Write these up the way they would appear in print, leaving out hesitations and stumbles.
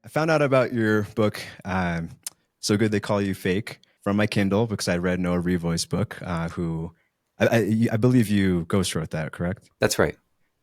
I found out about your book, So Good They Call You Fake, from my Kindle because I read Noah Revoy's book, who I believe you ghost wrote that, correct? That's right.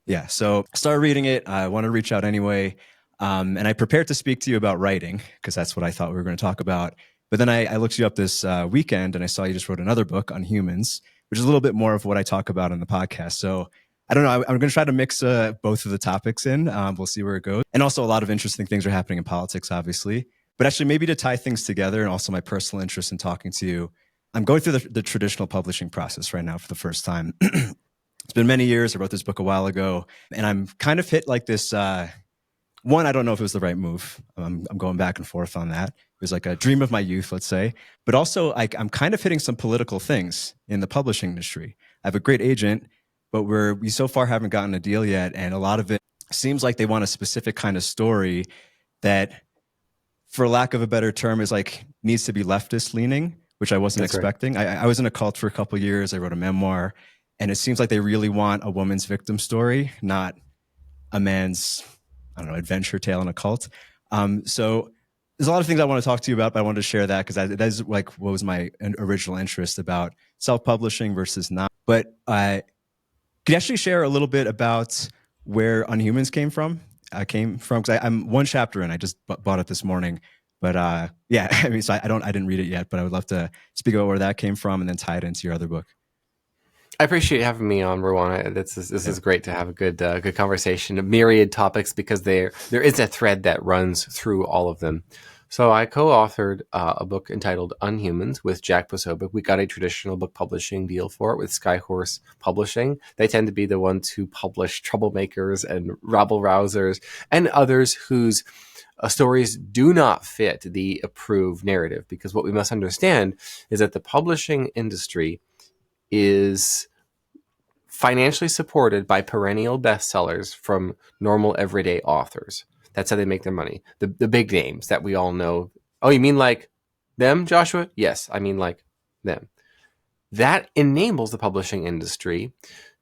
Yeah. So I started reading it. I wanted to reach out anyway. And I prepared to speak to you about writing because that's what I thought we were going to talk about. But then I looked you up this weekend and I saw you just wrote another book, Unhumans, which is a little bit more of what I talk about on the podcast. So I don't know. I'm going to try to mix both of the topics in. We'll see where it goes. And also, a lot of interesting things are happening in politics, obviously. But actually, maybe to tie things together and also my personal interest in talking to you, I'm going through the traditional publishing process right now for the first time. It's been many years. I wrote this book a while ago, and I'm kind of hit like this. One, I don't know if it was the right move. I'm going back and forth on that. It was like a dream of my youth, let's say. But also, I'm kind of hitting some political things in the publishing industry. I have a great agent, but we so far haven't gotten a deal yet. And a lot of it seems like they want a specific kind of story that, for lack of a better term, is like needs to be leftist leaning, which I wasn't That's right. expecting. I was in a cult for a couple of years. I wrote a memoir, and it seems like they really want a woman's victim story, not a man's, I don't know, adventure tale in a cult. So there's a lot of things I want to talk to you about, but I wanted to share that because that is like what was my original interest about self-publishing versus not. But could you actually share a little bit about where Unhumans came from? Because I'm one chapter in. I just bought it this morning. But yeah, I mean, so I didn't read it yet, but I would love to speak about where that came from and then tie it into your other book. I appreciate having me on, Rowan. This is great to have a good conversation, a myriad topics, because there is a thread that runs through all of them. So I co-authored a book entitled Unhumans with Jack Posobiec. We got a traditional book publishing deal for it with Skyhorse Publishing. They tend to be the ones who publish troublemakers and rabble-rousers and others whose stories do not fit the approved narrative. Because what we must understand is that the publishing industry is financially supported by perennial bestsellers from normal everyday authors. That's how they make their money. The big names that we all know. Oh, you mean like them, Joshua? Yes, I mean like them. That enables the publishing industry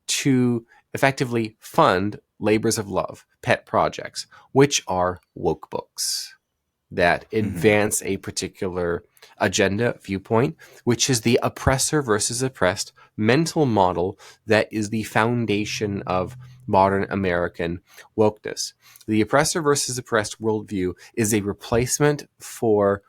to effectively fund labors of love, pet projects, which are woke books that advance a particular agenda, viewpoint, which is the oppressor versus oppressed mental model that is the foundation of modern American wokeness. The oppressor versus oppressed worldview is a replacement for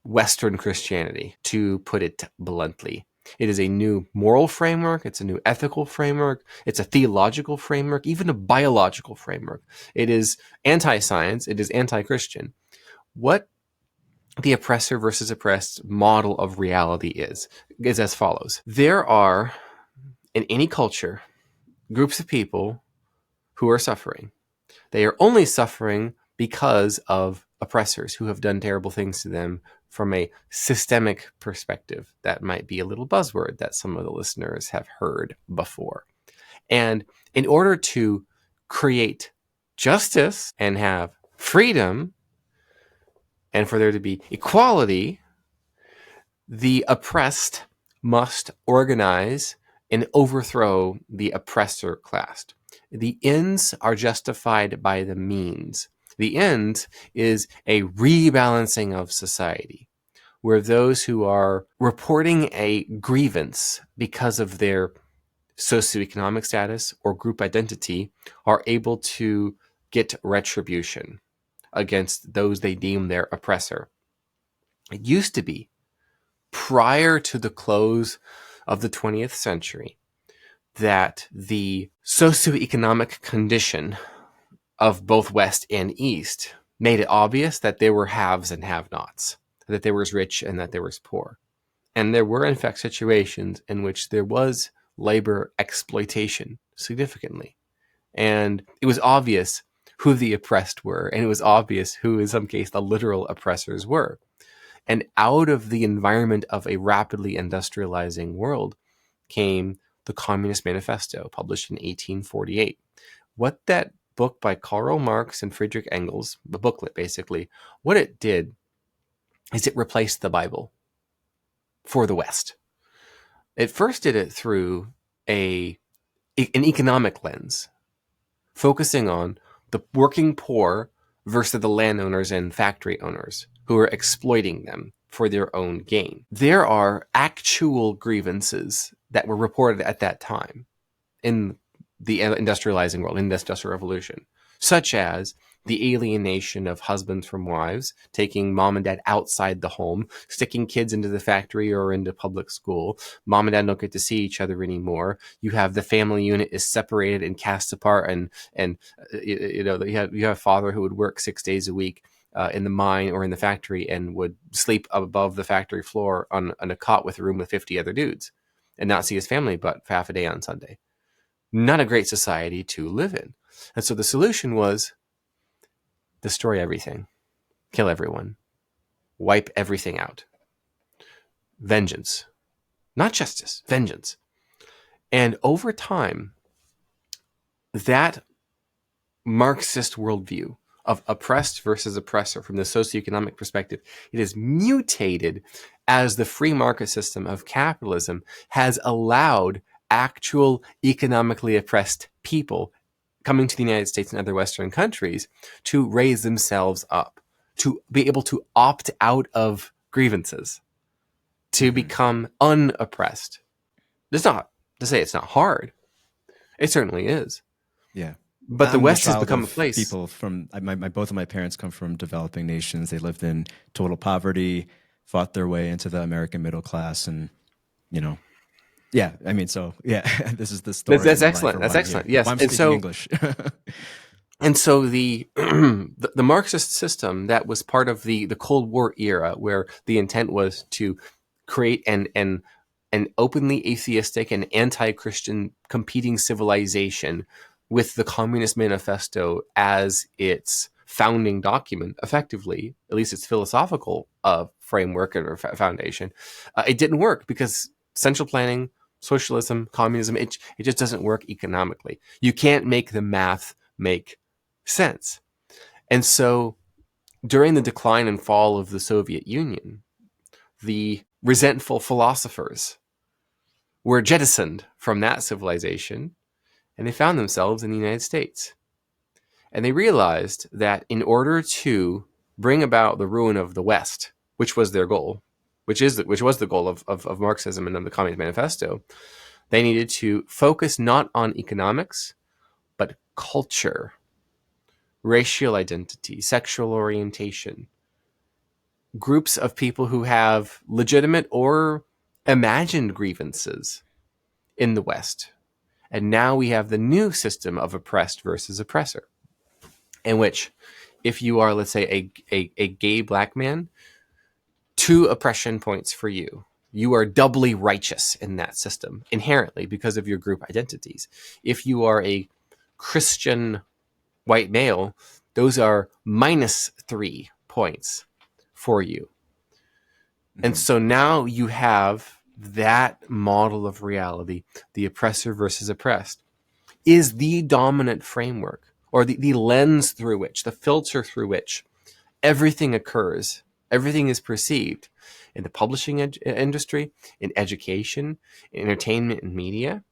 Western Christianity, to put it bluntly. It is a new moral framework. It's a new ethical framework. It's a theological framework, even a biological framework. It is anti-science. It is anti-Christian. What the oppressor versus oppressed model of reality is as follows. There are, in any culture, groups of people who are suffering. They are only suffering because of oppressors who have done terrible things to them from a systemic perspective. That might be a little buzzword that some of the listeners have heard before. And in order to create justice and have freedom, and for there to be equality, the oppressed must organize and overthrow the oppressor class. The ends are justified by the means. The end is a rebalancing of society, where those who are reporting a grievance because of their socioeconomic status or group identity are able to get retribution against those they deem their oppressor. It used to be, prior to the close of the 20th century, that the socioeconomic condition of both West and East made it obvious that there were haves and have-nots, that there was rich and that there was poor. And there were, in fact, situations in which there was labor exploitation significantly. And it was obvious who the oppressed were, and it was obvious who, in some case, the literal oppressors were. And out of the environment of a rapidly industrializing world came the Communist Manifesto, published in 1848. What that book by Karl Marx and Friedrich Engels, the booklet basically, what it did is it replaced the Bible for the West. It first did it through an economic lens, focusing on the working poor versus the landowners and factory owners who are exploiting them for their own gain. There are actual grievances that were reported at that time in the industrializing world, in the Industrial Revolution, such as the alienation of husbands from wives, taking mom and dad outside the home, sticking kids into the factory or into public school. Mom and dad don't get to see each other anymore. You have the family unit is separated and cast apart, and you know you have a father who would work 6 days a week in the mine or in the factory and would sleep above the factory floor on a cot with a room with 50 other dudes and not see his family but for half a day on Sunday. Not a great society to live in. And so the solution was destroy everything, kill everyone, wipe everything out. Vengeance, not justice, vengeance. And over time, that Marxist worldview of oppressed versus oppressor from the socioeconomic perspective, it has mutated as the free market system of capitalism has allowed actual economically oppressed people coming to the United States and other Western countries to raise themselves up, to be able to opt out of grievances, to become unoppressed. It's not to say it's not hard. It certainly is. Yeah. But the I'm West the has child become a of place. people from both of my parents come from developing nations. They lived in total poverty, fought their way into the American middle class, and you know, yeah. I mean, so yeah, this is the story. That's of my life excellent. or That's why I'm excellent. here. Yes, Why I'm and speaking so English. and so the Marxist system that was part of the Cold War era, where the intent was to create an openly atheistic and anti-Christian competing civilization with the Communist Manifesto as its founding document, effectively, at least its philosophical framework or foundation, it didn't work because central planning, socialism, communism, it just doesn't work economically. You can't make the math make sense. And so during the decline and fall of the Soviet Union, the resentful philosophers were jettisoned from that civilization and they found themselves in the United States. And they realized that in order to bring about the ruin of the West, which was their goal, which was the goal of Marxism and of the Communist Manifesto, they needed to focus not on economics, but culture, racial identity, sexual orientation, groups of people who have legitimate or imagined grievances in the West. And now we have the new system of oppressed versus oppressor, in which if you are, let's say, a gay black man, 2 oppression points for you. You are doubly righteous in that system inherently because of your group identities. If you are a Christian white male, those are -3 points for you. And so now you have that model of reality, the oppressor versus oppressed, is the dominant framework or the lens through which, the filter through which everything occurs, everything is perceived in the publishing industry, in education, in entertainment and media,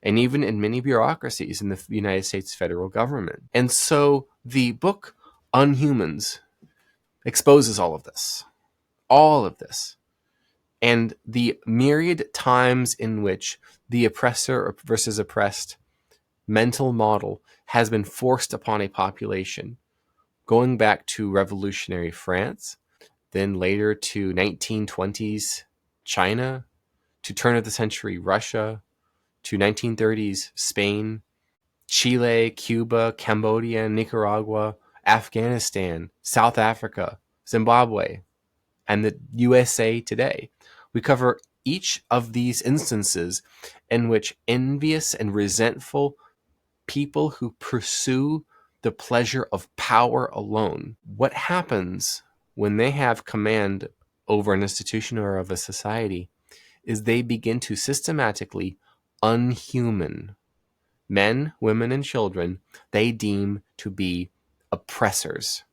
and even in many bureaucracies in the United States federal government. And so the book Unhumans exposes all of this, and the myriad times in which the oppressor versus oppressed mental model has been forced upon a population, going back to revolutionary France, then later to 1920s China, to turn of the century Russia, to 1930s Spain, Chile, Cuba, Cambodia, Nicaragua, Afghanistan, South Africa, Zimbabwe, and the USA today. We cover each of these instances in which envious and resentful people who pursue the pleasure of power alone, what happens when they have command over an institution or of a society is they begin to systematically unhuman men, women, and children they deem to be oppressors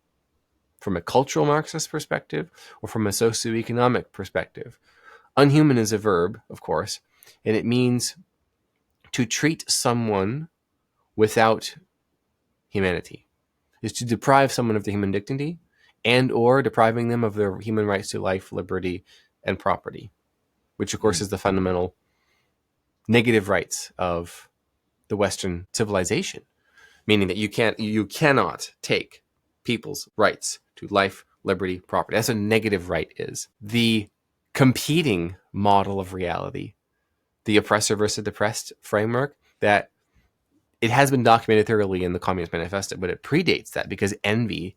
from a cultural Marxist perspective or from a socioeconomic perspective. Unhuman is a verb, of course, and it means to treat someone without humanity. is to deprive someone of their human dignity and or depriving them of their human rights to life, liberty, and property, which of course is the fundamental negative rights of the Western civilization, meaning that you cannot take people's rights to life, liberty, property. That's what a negative right is. The competing model of reality, the oppressor versus depressed framework, that it has been documented thoroughly in the Communist Manifesto, but it predates that because envy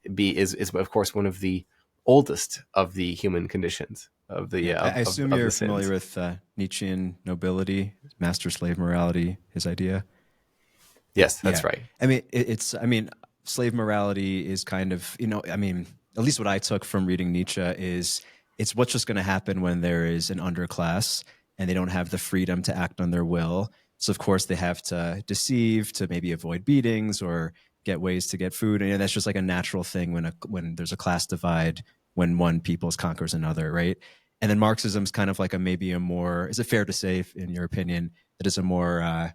is of course one of the oldest of the human conditions of the Yeah, I assume of you're the familiar sins. with Nietzschean nobility, master slave morality, his idea. Yes, that's Yeah, right. I mean, I mean, slave morality is kind of, I mean, at least what I took from reading Nietzsche is it's what's just going to happen when there is an underclass and they don't have the freedom to act on their will. So of course they have to deceive to maybe avoid beatings or get ways to get food, and that's just like a natural thing when there's a class divide when one people's conquers another, right? And then Marxism is kind of like a maybe a more, is it fair to say, in your opinion, that is a more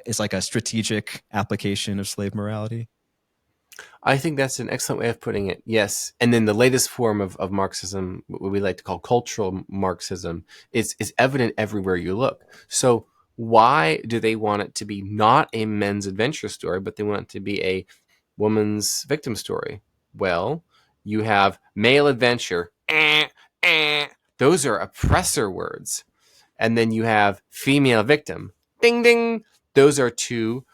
is like a strategic application of slave morality. I think that's an excellent way of putting it. Yes. And then the latest form of Marxism, what we like to call cultural Marxism, is evident everywhere you look. So why do they want it to be not a men's adventure story, but they want it to be a woman's victim story? Well, you have male adventure. Those are oppressor words. And then you have female victim. Ding, ding. Those are two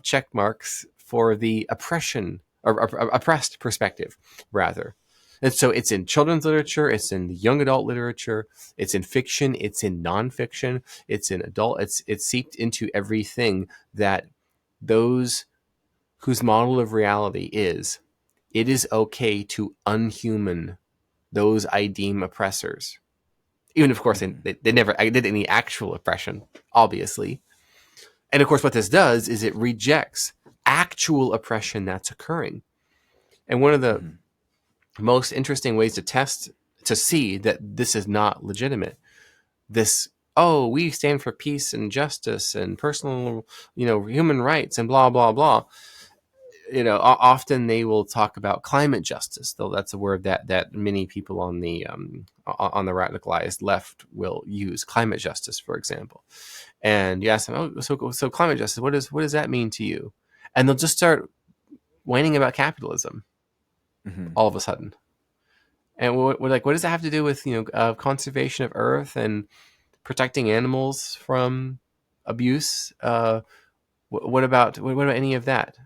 check marks for the oppression or oppressed perspective, rather. And so it's in children's literature, it's in young adult literature, it's in fiction, it's in nonfiction, it's in adult, it's seeped into everything that those whose model of reality is it is okay to unhuman those I deem oppressors. Even of course Mm-hmm. they never did any actual oppression, obviously. And of course what this does is it rejects actual oppression that's occurring. And one of the Mm-hmm. most interesting ways to see that this is not legitimate, this, oh, we stand for peace and justice and personal, human rights and blah blah blah. Often they will talk about climate justice, though that's a word that many people on the radicalized left will use. Climate justice, for example, and you ask them, oh, so climate justice, what does that mean to you? And they'll just start whining about capitalism Mm-hmm. all of a sudden. And we're like, what does that have to do with conservation of Earth and protecting animals from abuse? What about any of that?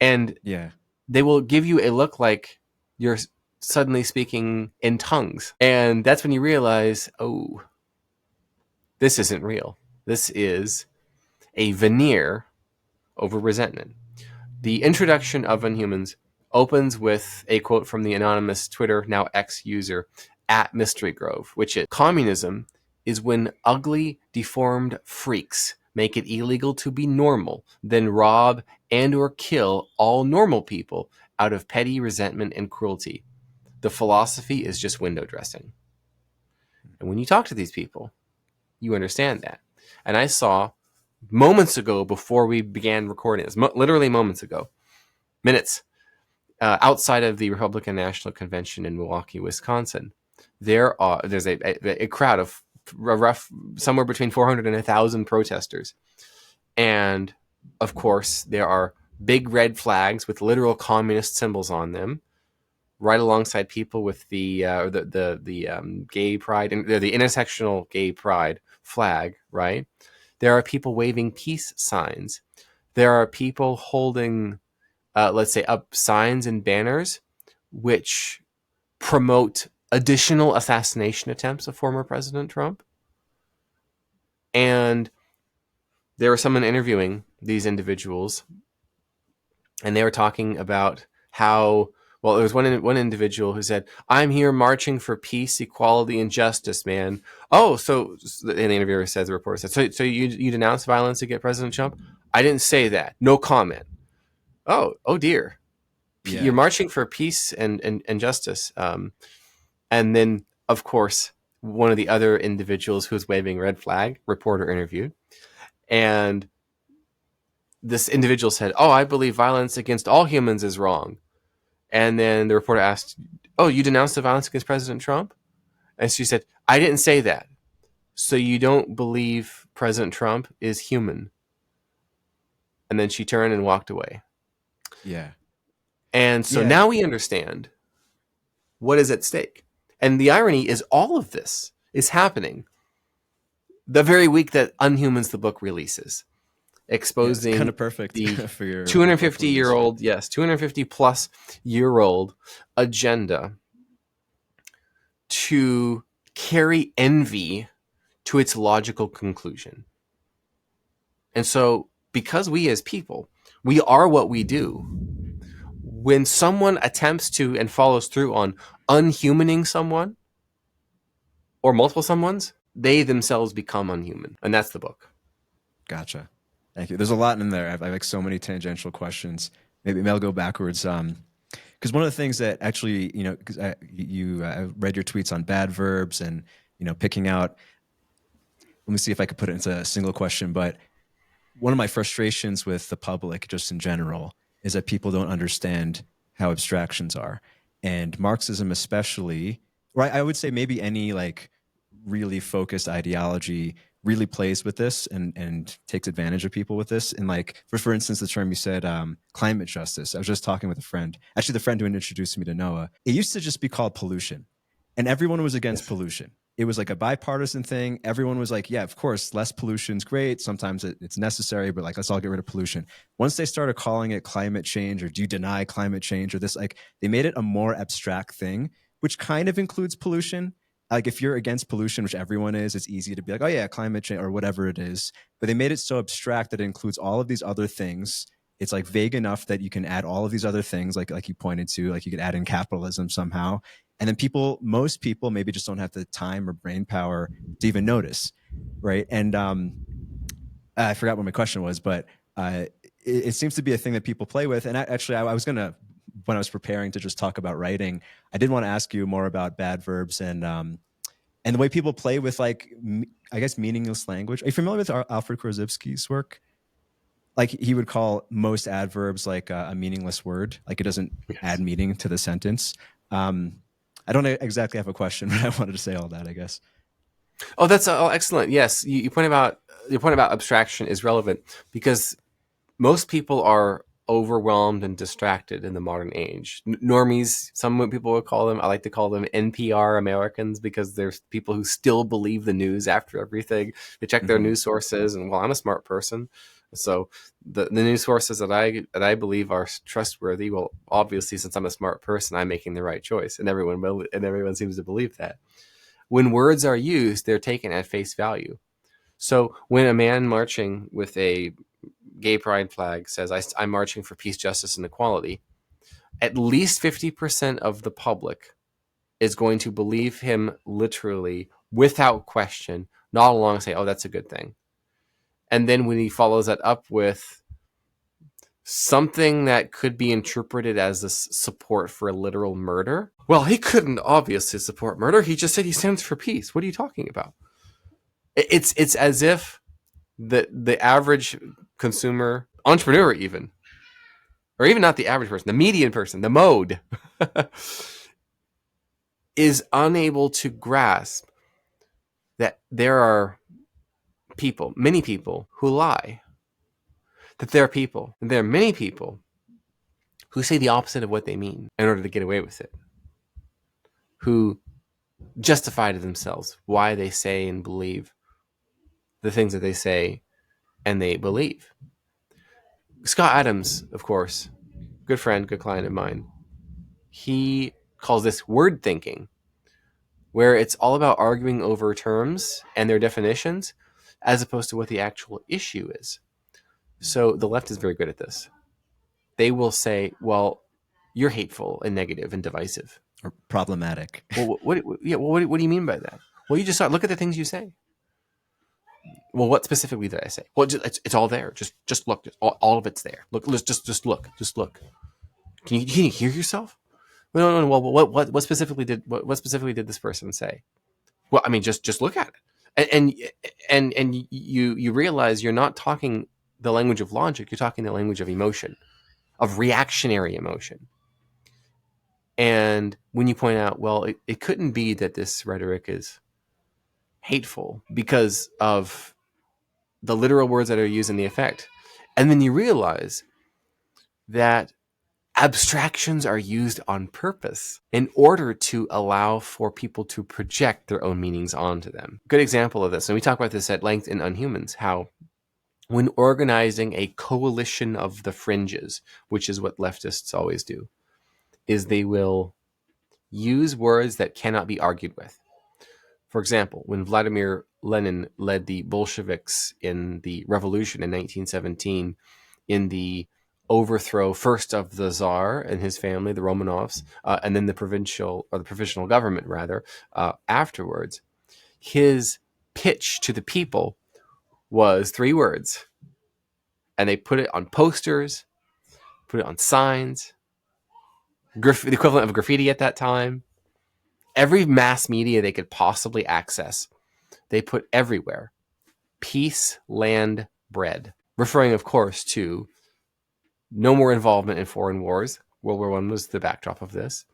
And Yeah. they will give you a look like you're suddenly speaking in tongues. And that's when you realize, oh, this isn't real. This is a veneer over resentment. The introduction of Unhumans opens with a quote from the anonymous Twitter, now X user, at Mystery Grove, which is, communism is when ugly, deformed freaks make it illegal to be normal, then rob and or kill all normal people out of petty resentment and cruelty. The philosophy is just window dressing. And when you talk to these people, you understand that. And I saw moments ago, before we began recording this, literally moments ago, minutes, outside of the Republican National Convention in Milwaukee, Wisconsin, there's a crowd of rough somewhere between 400 and 1,000 protesters. And of course, there are big red flags with literal communist symbols on them, right alongside people with the gay pride and the intersectional gay pride flag. Right, there are people waving peace signs. There are people holding, let's say, up signs and banners which promote additional assassination attempts of former President Trump. And there was someone interviewing these individuals, and they were talking about how, well, there was one individual who said, "I'm here marching for peace, equality, and justice, man." Oh, so, and the interviewer says, the reporter said, so you denounce violence against President Trump? I didn't say that. No comment. Oh dear. You're Yeah. marching for peace and justice. And then, of course, one of the other individuals who was waving red flag, reporter interviewed, and this individual said, "Oh, I believe violence against all humans is wrong." And then the reporter asked, "Oh, you denounced the violence against President Trump?" And she said, "I didn't say that. So you don't believe President Trump is human?" And then she turned and walked away. Yeah. And so Yeah. now we understand what is at stake. And the irony is all of this is happening the very week that Unhumans, the book, releases, Yeah. It's kind exposing of perfect the for your book release. 250-year-old, yes, 250 plus year old agenda to carry envy to its logical conclusion. And so, because we as people, we are what we do, when someone attempts to and follows through on unhumaning someone or multiple someones, they themselves become unhuman. And that's the book. Gotcha. Thank you. There's a lot in there. I have like so many tangential questions. Maybe I'll go backwards. Because one of the things that actually, because I read your tweets on bad verbs and, picking out, let me see if I could put it into a single question, but one of my frustrations with the public just in general is that people don't understand how abstractions are. And Marxism especially, or I would say maybe any like really focused ideology really plays with this and takes advantage of people with this. And like, for instance, the term you said, climate justice. I was just talking with a friend, actually the friend who introduced me to Noah. It used to just be called pollution and everyone was against pollution. It was like a bipartisan thing. Everyone was like, yeah, of course, less pollution's great. Sometimes it's necessary, but like, let's all get rid of pollution. Once they started calling it climate change or do you deny climate change or this, like they made it a more abstract thing, which kind of includes pollution. Like if you're against pollution, which everyone is, it's easy to be like, oh yeah, climate change or whatever it is. But they made it so abstract that it includes all of these other things. It's like vague enough that you can add all of these other things, like you pointed to, like you could add in capitalism somehow. And then most people maybe just don't have the time or brain power to even notice, right? And I forgot what my question was, but it seems to be a thing that people play with. And I was gonna, when I was preparing to just talk about writing, I did want to ask you more about bad verbs and the way people play with like, I guess, meaningless language. Are you familiar with Alfred Korzybski's work? Like he would call most adverbs like a meaningless word, like it doesn't add meaning to the sentence. I don't exactly have a question, but I wanted to say all that, I guess. Oh, that's excellent. Yes, you point about your point about abstraction is relevant because most people are overwhelmed and distracted in the modern age. Normies, some people would call them. I like to call them NPR Americans because there's people who still believe the news after everything. They check their news sources, and well, I'm a smart person, so the news sources that I believe are trustworthy. Well, obviously, since I'm a smart person, I'm making the right choice, and everyone seems to believe that. When words are used, they're taken at face value. So when a man marching with a gay pride flag says, I'm marching for peace, justice, and equality, at least 50% of the public is going to believe him literally without question, not along and say, oh, that's a good thing. And then when he follows that up with something that could be interpreted as a support for a literal murder, well, he couldn't obviously support murder. He just said he stands for peace. What are you talking about? It's as if the average consumer, entrepreneur even, or even not the average person, the median person, the mode, is unable to grasp that there are people, many people, who lie. That there are many people who say the opposite of what they mean in order to get away with it. Who justify to themselves why they say and believe the things that they say and they believe. Scott Adams, of course, good friend, good client of mine, he calls this word thinking, where it's all about arguing over terms and their definitions as opposed to what the actual issue is. So the left is very good at this. They will say, well, you're hateful and negative and divisive. Or problematic. Well, what do you mean by that? Well, you just saw, look at the things you say. Well, what specifically did I say? Well, it's all there. Just look. All of it's there. Look, just look. Just look. Can you hear yourself? No. Well, what specifically did this person say? Well, I mean, just look at it, and you realize you're not talking the language of logic, you're talking the language of emotion, of reactionary emotion. And when you point out, well, it couldn't be that this rhetoric is hateful because of the literal words that are used in the effect. And then you realize that abstractions are used on purpose in order to allow for people to project their own meanings onto them. Good example of this, and we talk about this at length in Unhumans, how when organizing a coalition of the fringes, which is what leftists always do, is they will use words that cannot be argued with. For example, when Vladimir Lenin led the Bolsheviks in the revolution in 1917, in the overthrow first of the Tsar and his family, the Romanovs, and then the provisional government rather, afterwards, his pitch to the people was 3 words. And they put it on posters, put it on signs, the equivalent of graffiti at that time. Every mass media they could possibly access, they put everywhere. Peace, land, bread. Referring, of course, to no more involvement in foreign wars. World War I was the backdrop of this.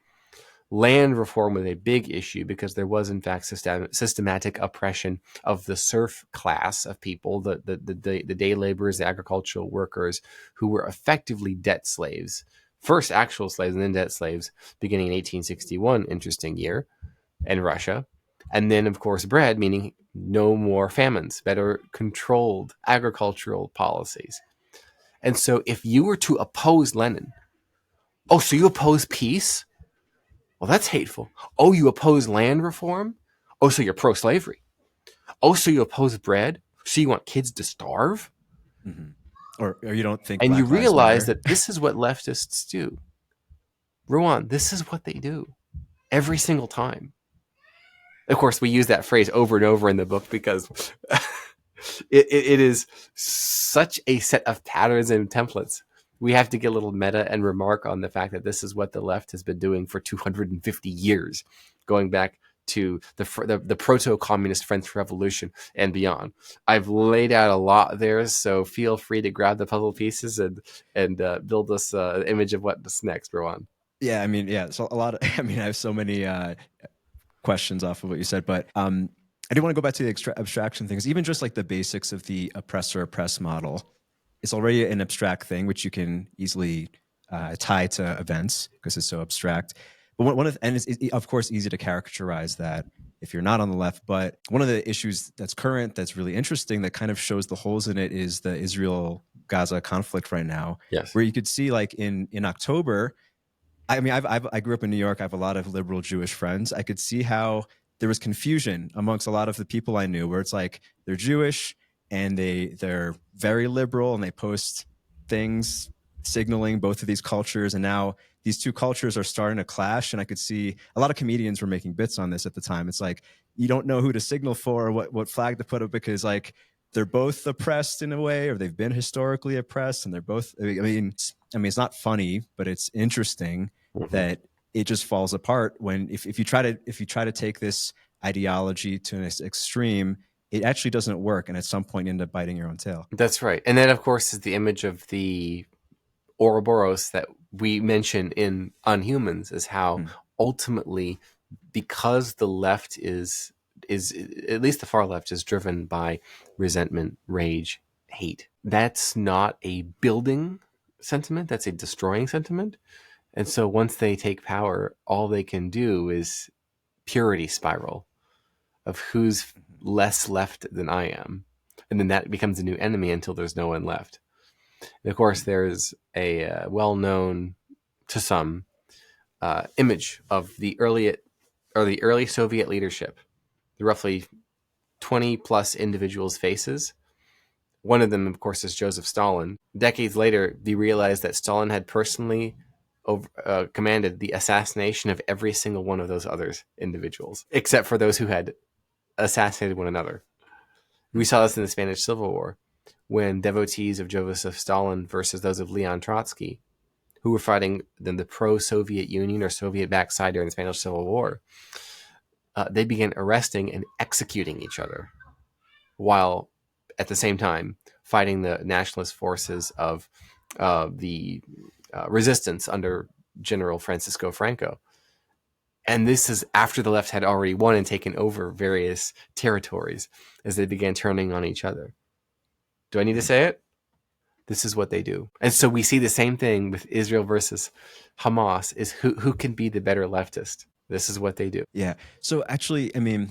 Land reform was a big issue because there was, in fact, systematic oppression of the serf class of people, the day laborers, the agricultural workers, who were effectively debt slaves. First actual slaves and then debt slaves, beginning in 1861, interesting year, in Russia. And then, of course, bread, meaning no more famines, better controlled agricultural policies. And so if you were to oppose Lenin, oh, so you oppose peace? Well, that's hateful. Oh, you oppose land reform? Oh, so you're pro-slavery. Oh, so you oppose bread? So you want kids to starve? Mm-hmm. Or you don't think And you Black Lives realize Matter? that this is what leftists do. Ruan, this is what they do every single time. Of course, we use that phrase over and over in the book because it is such a set of patterns and templates. We have to get a little meta and remark on the fact that this is what the left has been doing for 250 years, going back to the proto-communist French Revolution and beyond. I've laid out a lot there, so feel free to grab the puzzle pieces and build us an image of what's next, Rowan. Yeah, I mean, yeah. So a lot of, I mean, I have so many questions off of what you said, but I do want to go back to the abstraction things. Even just like the basics of the oppressor-oppressed model, it's already an abstract thing, which you can easily tie to events because it's so abstract. But and it's of course easy to characterize that if you're not on the left. But one of the issues that's current, that's really interesting, that kind of shows the holes in it, is the Israel-Gaza conflict right now. Yes. Where you could see, like in October, I mean, I grew up in New York. I have a lot of liberal Jewish friends. I could see how there was confusion amongst a lot of the people I knew, where it's like they're Jewish and they're very liberal and they post things signaling both of these cultures, and now these two cultures are starting to clash. And I could see a lot of comedians were making bits on this at the time. It's like you don't know who to signal for, or what flag to put up, because like they're both oppressed in a way, or they've been historically oppressed, and they're both. I mean, it's not funny, but it's interesting that it just falls apart when if you try to take this ideology to an extreme, it actually doesn't work, and at some point you end up biting your own tail. That's right. And then, of course, is the image of the Ouroboros that we mention in Unhumans, is how ultimately, because the left is at least the far left is driven by resentment, rage, hate. That's not a building sentiment. That's a destroying sentiment. And so once they take power, all they can do is purity spiral of who's less left than I am. And then that becomes a new enemy until there's no one left. And of course, there's a well-known, to some, image of the early Soviet leadership, the roughly 20 plus individuals' faces. One of them, of course, is Joseph Stalin. Decades later, they realized that Stalin had personally commanded the assassination of every single one of those other individuals, except for those who had assassinated one another. We saw this in the Spanish Civil War, when devotees of Joseph Stalin versus those of Leon Trotsky, who were fighting the pro-Soviet Union or Soviet backside during the Spanish Civil War, they began arresting and executing each other, while at the same time fighting the nationalist forces of the resistance under General Francisco Franco. And this is after the left had already won and taken over various territories as they began turning on each other. Do I need to say it? This is what they do. And so we see the same thing with Israel versus Hamas, is who can be the better leftist. This is what they do. Yeah. So actually, I mean,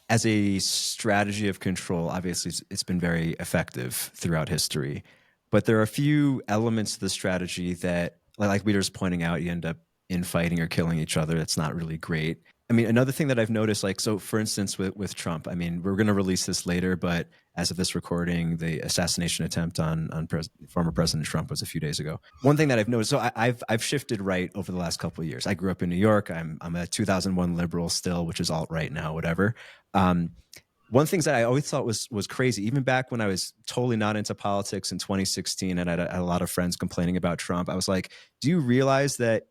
as a strategy of control, obviously it's been very effective throughout history. But there are a few elements to the strategy that, like we were just pointing out, you end up infighting or killing each other. That's not really great. I mean, another thing that I've noticed, like, so for instance, with Trump, I mean, we're going to release this later, but as of this recording, the assassination attempt on former President Trump was a few days ago. One thing that I've noticed, so I've shifted right over the last couple of years. I grew up in New York. I'm a 2001 liberal still, which is alt-right now, whatever. One thing that I always thought was crazy, even back when I was totally not into politics in 2016, and I had a lot of friends complaining about Trump, I was like, do you realize that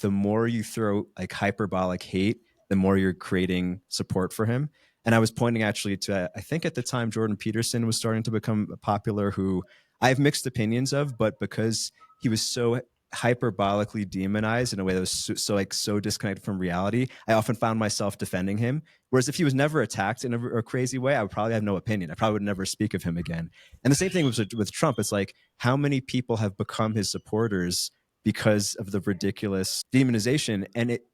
the more you throw like hyperbolic hate, the more you're creating support for him? And I was pointing actually to, I think at the time, Jordan Peterson was starting to become popular, who I have mixed opinions of, but because he was so hyperbolically demonized in a way that was so disconnected from reality, I often found myself defending him. Whereas if he was never attacked in a crazy way, I would probably have no opinion. I probably would never speak of him again. And the same thing was with Trump. It's like, how many people have become his supporters because of the ridiculous demonization? And it,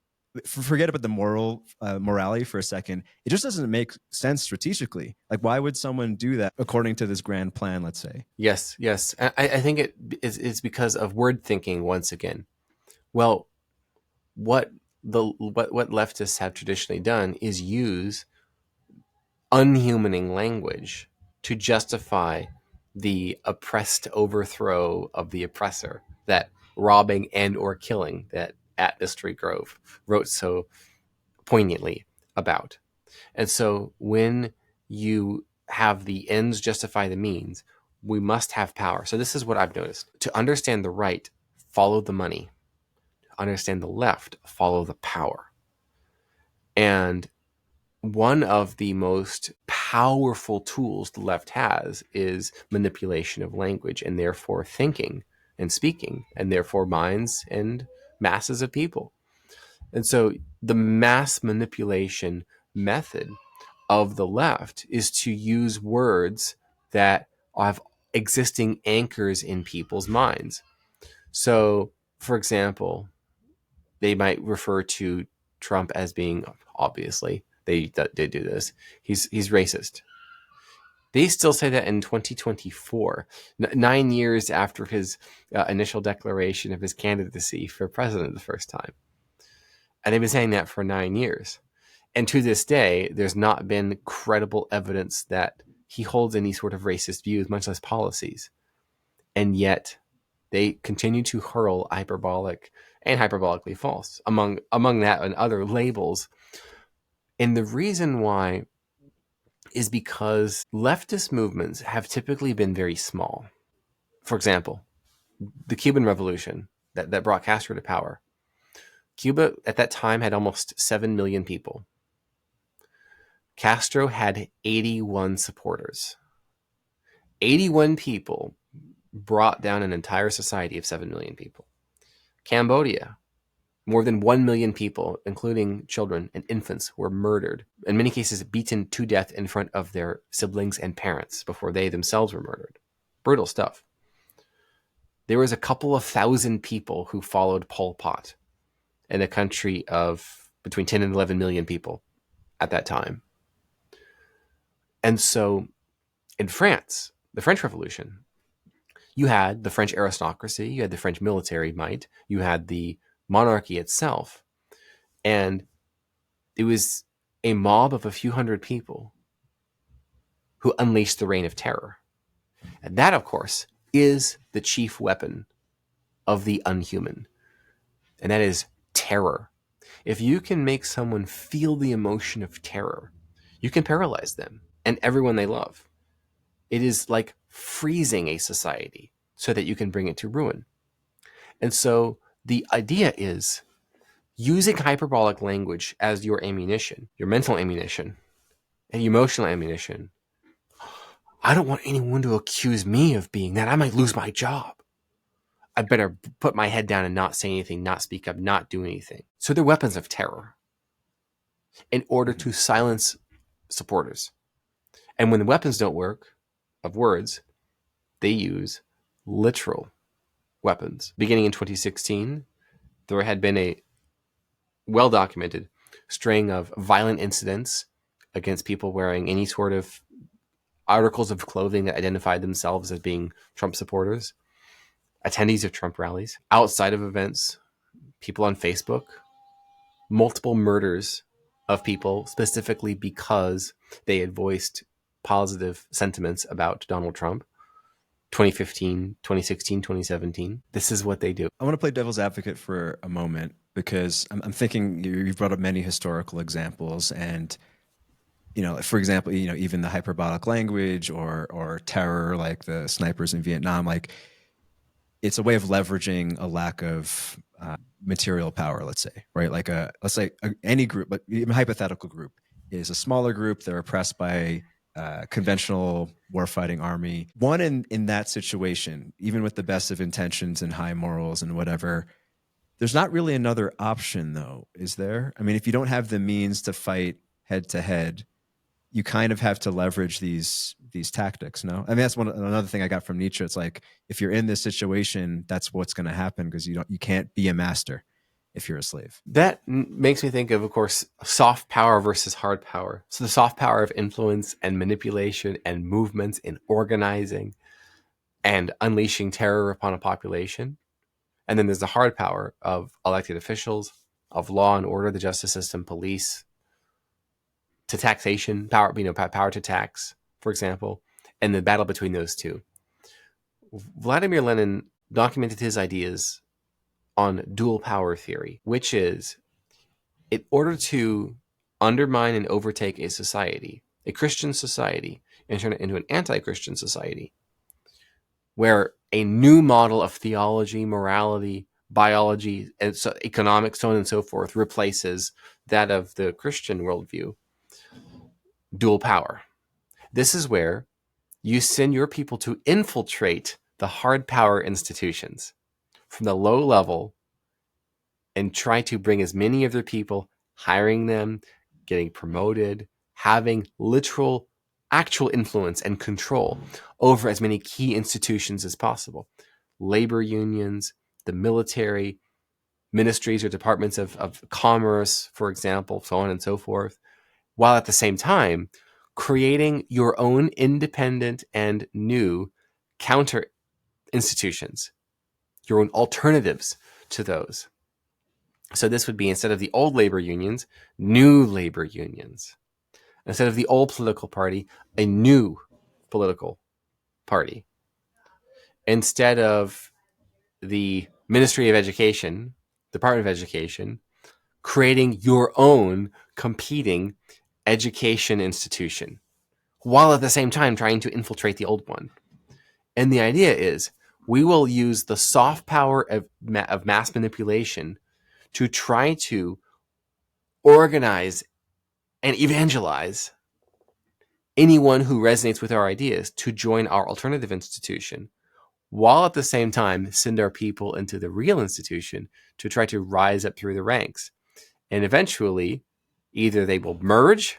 forget about the morality for a second. It just doesn't make sense strategically. Like, why would someone do that according to this grand plan, let's say? Yes. I think it's because of word thinking once again. Well, what leftists have traditionally done is use unhumaning language to justify the oppressed overthrow of the oppressor, that robbing and or killing that Atmospheric Grove wrote so poignantly about. And so when you have the ends justify the means, we must have power. So this is what I've noticed. To understand the right, follow the money. To understand the left, follow the power. And one of the most powerful tools the left has is manipulation of language, and therefore thinking and speaking, and therefore minds and masses of people. And so the mass manipulation method of the left is to use words that have existing anchors in people's minds. So, for example, they might refer to Trump as being, obviously, they do this, he's racist. They still say that in 2024, 9 years after his initial declaration of his candidacy for president the first time. And they've been saying that for 9 years. And to this day, there's not been credible evidence that he holds any sort of racist views, much less policies. And yet they continue to hurl hyperbolic and hyperbolically false among that and other labels. And the reason why is because leftist movements have typically been very small. For example, the Cuban Revolution that brought Castro to power. Cuba at that time had almost 7 million people. Castro had 81 supporters. 81 people brought down an entire society of 7 million people. Cambodia, more than 1 million people, including children and infants, were murdered, in many cases beaten to death in front of their siblings and parents before they themselves were murdered. Brutal stuff. There was a couple of thousand people who followed Pol Pot in a country of between 10 and 11 million people at that time. And so in France, the French Revolution, you had the French aristocracy, you had the French military might, you had the monarchy itself, and it was a mob of a few hundred people who unleashed the reign of terror. And that, of course, is the chief weapon of the unhuman, and that is terror. If you can make someone feel the emotion of terror, you can paralyze them and everyone they love. It is like freezing a society so that you can bring it to ruin. And so the idea is using hyperbolic language as your ammunition, your mental ammunition, and emotional ammunition, I don't want anyone to accuse me of being that. I might lose my job. I better put my head down and not say anything, not speak up, not do anything. So they're weapons of terror in order to silence supporters. And when the weapons don't work of words, they use literal weapons. Beginning in 2016, there had been a well-documented string of violent incidents against people wearing any sort of articles of clothing that identified themselves as being Trump supporters, attendees of Trump rallies, outside of events, people on Facebook, multiple murders of people specifically because they had voiced positive sentiments about Donald Trump. 2015, 2016, 2017. This is what they do. I want to play devil's advocate for a moment because I'm thinking you've brought up many historical examples, and for example, even the hyperbolic language or terror, like the snipers in Vietnam, like it's a way of leveraging a lack of material power. Let's say, right? Like let's say any group, but even a hypothetical group is a smaller group. They're oppressed by conventional warfighting army. One in that situation, even with the best of intentions and high morals and whatever, there's not really another option, though, is there? I mean, if you don't have the means to fight head to head, you kind of have to leverage these tactics. No, I mean that's another thing I got from Nietzsche. It's like if you're in this situation, that's what's going to happen because you can't be a master if you're a slave. That makes me think of course, soft power versus hard power. So the soft power of influence and manipulation and movements in organizing and unleashing terror upon a population. And then there's the hard power of elected officials, of law and order, the justice system, police, to taxation, power to tax, for example, and the battle between those two. Vladimir Lenin documented his ideas on dual power theory, which is in order to undermine and overtake a society, a Christian society, and turn it into an anti-Christian society, where a new model of theology, morality, biology, and so economics, so on and so forth, replaces that of the Christian worldview, dual power. This is where you send your people to infiltrate the hard power institutions from the low level and try to bring as many of their people, hiring them, getting promoted, having literal, actual influence and control over as many key institutions as possible. Labor unions, the military, ministries or departments of commerce, for example, so on and so forth, while at the same time creating your own independent and new counter institutions, your own alternatives to those. So this would be, instead of the old labor unions, new labor unions. Instead of the old political party, a new political party. Instead of the Ministry of Education, Department of Education, creating your own competing education institution, while at the same time trying to infiltrate the old one. And the idea is we will use the soft power of mass manipulation to try to organize and evangelize anyone who resonates with our ideas to join our alternative institution, while at the same time send our people into the real institution to try to rise up through the ranks. And eventually, either they will merge,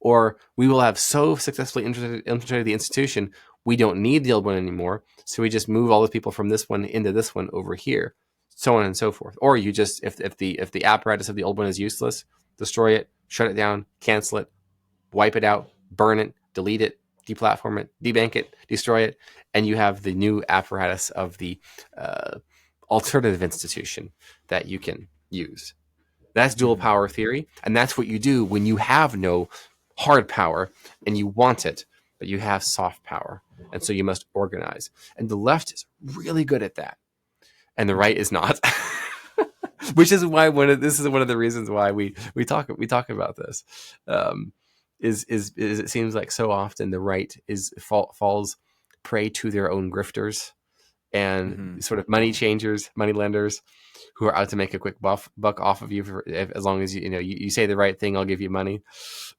or we will have so successfully infiltrated the institution, we don't need the old one anymore. So we just move all the people from this one into this one over here, so on and so forth. Or you just, if the apparatus of the old one is useless, destroy it, shut it down, cancel it, wipe it out, burn it, delete it, deplatform it, debank it, destroy it, and you have the new apparatus of the alternative institution that you can use. That's dual power theory, and that's what you do when you have no hard power and you want it, but you have soft power, and so you must organize. And the left is really good at that, and the right is not. Which is why this is one of the reasons why we talk about this. Is it seems like so often the right falls prey to their own grifters and sort of money changers, money lenders, who are out to make a quick buck off of you as long as you say the right thing, I'll give you money.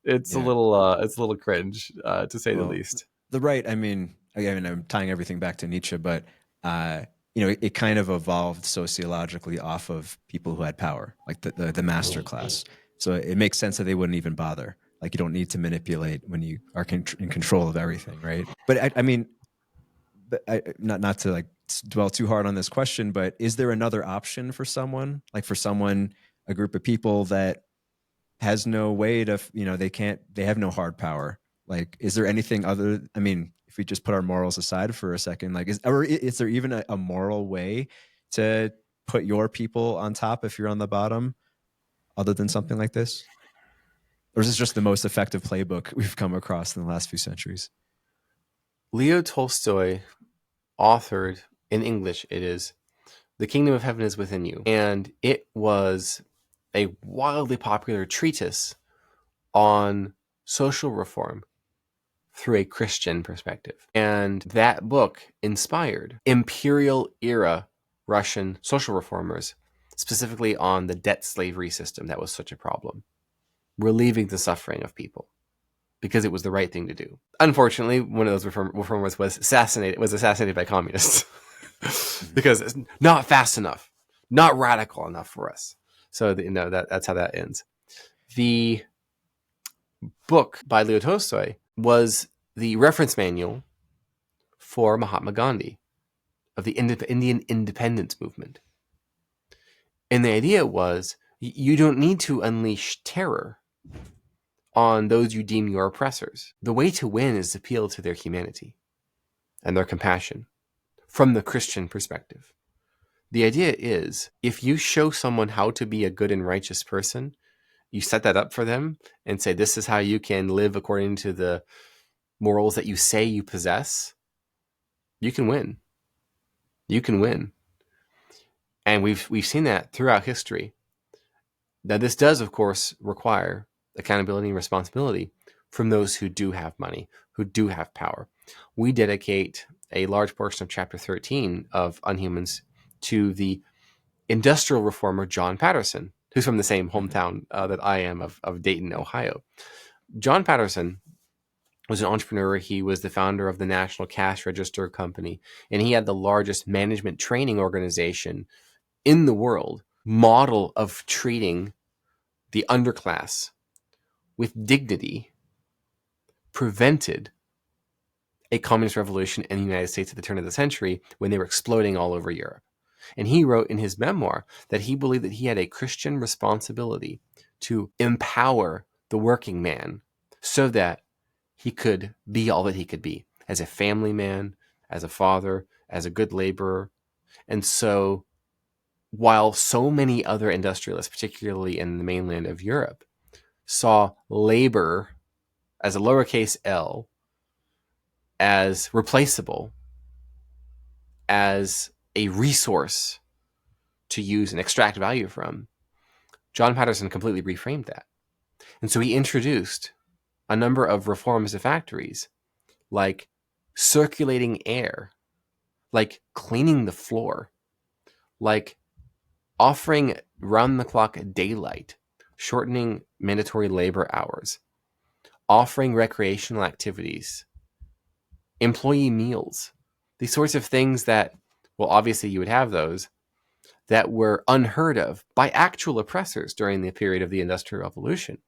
It's a little cringe, to say the least. the right, again, I'm tying everything back to Nietzsche, but it kind of evolved sociologically off of people who had power, like the master class. So it makes sense that they wouldn't even bother. Like, you don't need to manipulate when you are in control of everything, right? But not to like dwell too hard on this question, but is there another option for someone, a group of people that has no way to, they have no hard power? Like, is there anything other, if we just put our morals aside for a second, like, is there even a moral way to put your people on top if you're on the bottom, other than something like this? Or is this just the most effective playbook we've come across in the last few centuries? Leo Tolstoy authored, in English it is, The Kingdom of Heaven is Within You. And it was a wildly popular treatise on social reform through a Christian perspective. And that book inspired imperial era Russian social reformers, specifically on the debt slavery system that was such a problem, relieving the suffering of people because it was the right thing to do. Unfortunately, one of those reformers was assassinated by communists because it's not fast enough, not radical enough for us. So that's how that ends. The book by Leo Tolstoy was the reference manual for Mahatma Gandhi of the Indian independence movement. And the idea was, you don't need to unleash terror on those you deem your oppressors. The way to win is to appeal to their humanity and their compassion from the Christian perspective. The idea is, if you show someone how to be a good and righteous person, you set that up for them and say, this is how you can live according to the morals that you say you possess, you can win. You can win. And we've seen that throughout history. Now, this does, of course, require accountability and responsibility from those who do have money, who do have power. We dedicate a large portion of chapter 13 of Unhumans to the industrial reformer John Patterson, who's from the same hometown that I am of Dayton, Ohio. John Patterson was an entrepreneur. He was the founder of the National Cash Register Company, and he had the largest management training organization in the world, model of treating the underclass with dignity, prevented a communist revolution in the United States at the turn of the century when they were exploding all over Europe. And he wrote in his memoir that he believed that he had a Christian responsibility to empower the working man so that he could be all that he could be as a family man, as a father, as a good laborer. And so while so many other industrialists, particularly in the mainland of Europe, saw labor as a lowercase l, as replaceable, as a resource to use and extract value from, John Patterson completely reframed that. And so he introduced a number of reforms to factories, like circulating air, like cleaning the floor, like offering round-the-clock daylight, shortening mandatory labor hours, offering recreational activities, employee meals, these sorts of things that, well, obviously you would have those, that were unheard of by actual oppressors during the period of the Industrial Revolution.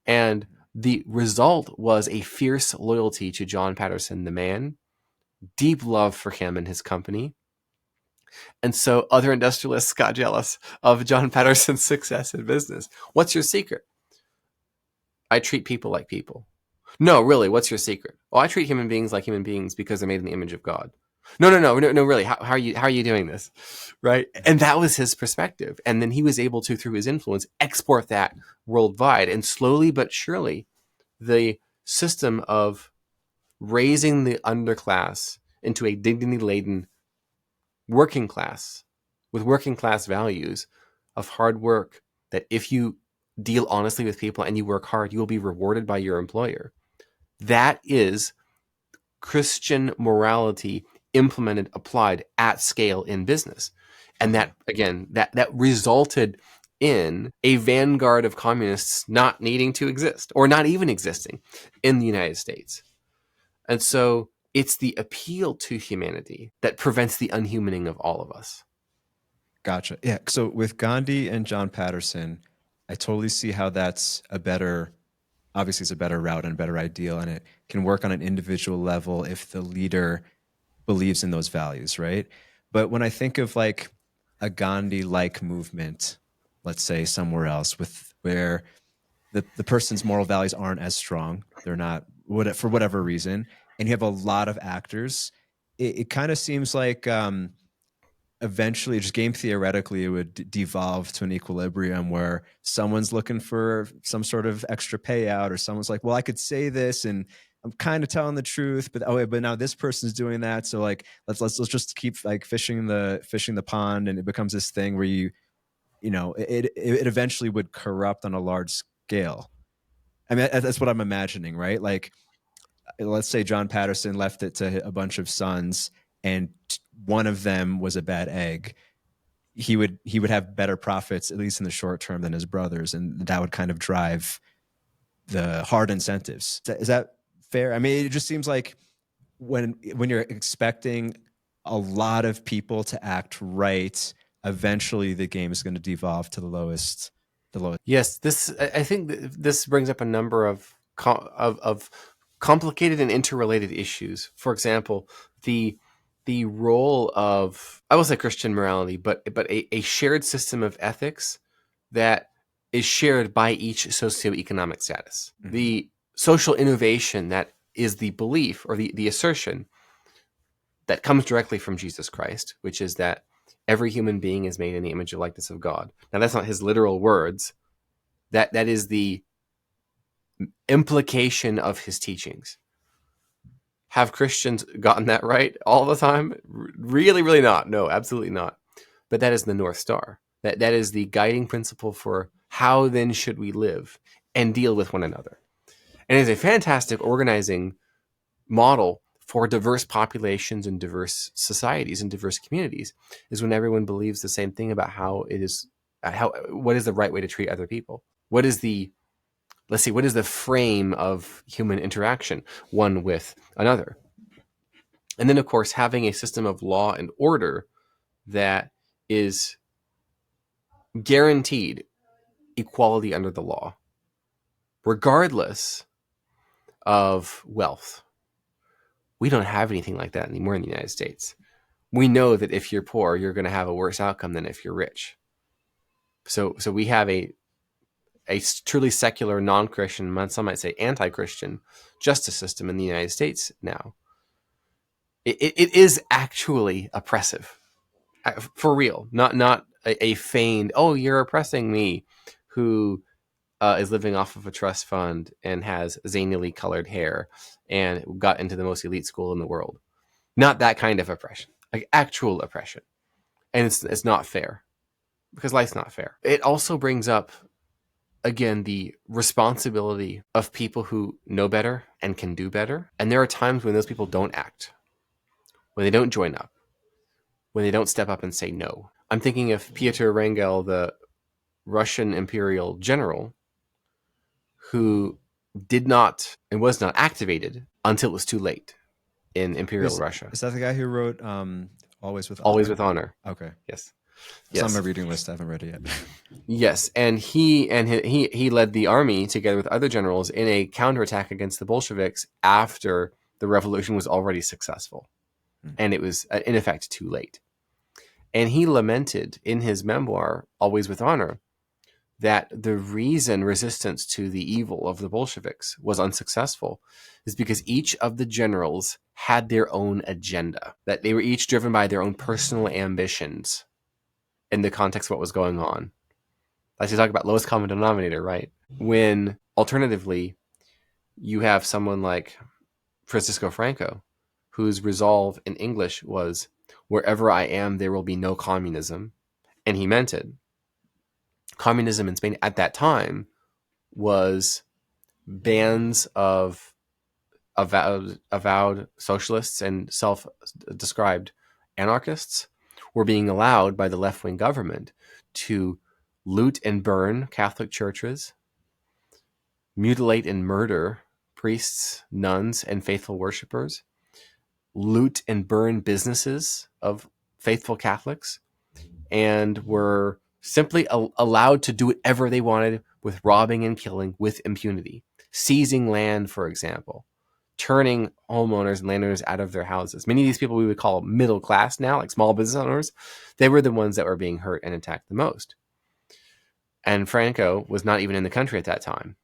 And the result was a fierce loyalty to John Patterson, the man, deep love for him and his company. And so other industrialists got jealous of John Patterson's success in business. What's your secret? I treat people like people. No, really, what's your secret? Well, I treat human beings like human beings because they're made in the image of God. No, really. How are you doing this? Right? And that was his perspective. And then he was able to, through his influence, export that worldwide. And slowly but surely, the system of raising the underclass into a dignity-laden working class with working class values of hard work, that if you deal honestly with people and you work hard, you will be rewarded by your employer. That is Christian morality implemented, applied at scale in business. And that, again, that resulted in a vanguard of communists not needing to exist, or not even existing in the United States. And so it's the appeal to humanity that prevents the unhumaning of all of us. Gotcha. Yeah. So with Gandhi and John Patterson, I totally see how that's a better, obviously, it's a better route and a better ideal, and it can work on an individual level if the leader believes in those values, right? But when I think of like a Gandhi-like movement, let's say somewhere else, with where the person's moral values aren't as strong, they're not for whatever reason, and you have a lot of actors, it kind of seems like eventually, just game theoretically, it would devolve to an equilibrium where someone's looking for some sort of extra payout, or someone's like, well, I could say this and I'm kind of telling the truth, but oh, wait, but now this person's doing that. So like, let's just keep like fishing the pond. And it becomes this thing where it eventually would corrupt on a large scale. I mean, that's what I'm imagining, right? Like, let's say John Patterson left it to a bunch of sons and one of them was a bad egg. He would have better profits, at least in the short term, than his brothers, and that would kind of drive the hard incentives. Is that fair? I mean, it just seems like when you're expecting a lot of people to act right, eventually the game is going to devolve to the lowest. Yes, I think this brings up a number of complicated and interrelated issues. For example, the role of, I will say, Christian morality, but a shared system of ethics that is shared by each socioeconomic status. Mm-hmm. The social innovation that is the belief or the assertion that comes directly from Jesus Christ, which is that every human being is made in the image and likeness of God. Now, that's not his literal words. That is the implication of his teachings. Have Christians gotten that right all the time? Really, really not. No, absolutely not. But that is the North Star. That is the guiding principle for how then should we live and deal with one another. And it is a fantastic organizing model for diverse populations and diverse societies and diverse communities, is when everyone believes the same thing about what is the right way to treat other people. What is the frame of human interaction one with another? And then, of course, having a system of law and order that is guaranteed equality under the law, regardless of wealth. We don't have anything like that anymore in the United States. We know that if you're poor, you're going to have a worse outcome than if you're rich. So we have a truly secular, non-Christian, some might say anti-Christian justice system in the United States now. It is actually oppressive, for real. Not a feigned, oh, you're oppressing me, who is living off of a trust fund and has zanily colored hair and got into the most elite school in the world. Not that kind of oppression, like actual oppression. And it's not fair, because life's not fair. It also brings up, again, the responsibility of people who know better and can do better. And there are times when those people don't act, when they don't join up, when they don't step up and say no. I'm thinking of Pyotr Wrangel, the Russian imperial general, who did not and was not activated until it was too late in Imperial Russia. Is that the guy who wrote Always with Honor? Always with Honor. Okay. Yes. It's on my reading list. I haven't read it yet. Yes, and he led the army together with other generals in a counterattack against the Bolsheviks after the revolution was already successful, and it was in effect too late. And he lamented in his memoir, Always with Honor, that the reason resistance to the evil of the Bolsheviks was unsuccessful is because each of the generals had their own agenda, that they were each driven by their own personal ambitions in the context of what was going on. Like you talk about lowest common denominator, right? When alternatively, you have someone like Francisco Franco, whose resolve in English was, wherever I am, there will be no communism. And he meant it. Communism in Spain at that time was bands of avowed socialists and self-described anarchists were being allowed by the left-wing government to loot and burn Catholic churches, mutilate and murder priests, nuns, and faithful worshippers, loot and burn businesses of faithful Catholics, and were simply allowed to do whatever they wanted with robbing and killing with impunity. Seizing land, for example, turning homeowners and landowners out of their houses. Many of these people we would call middle class now, like small business owners, they were the ones that were being hurt and attacked the most. And Franco was not even in the country at that time.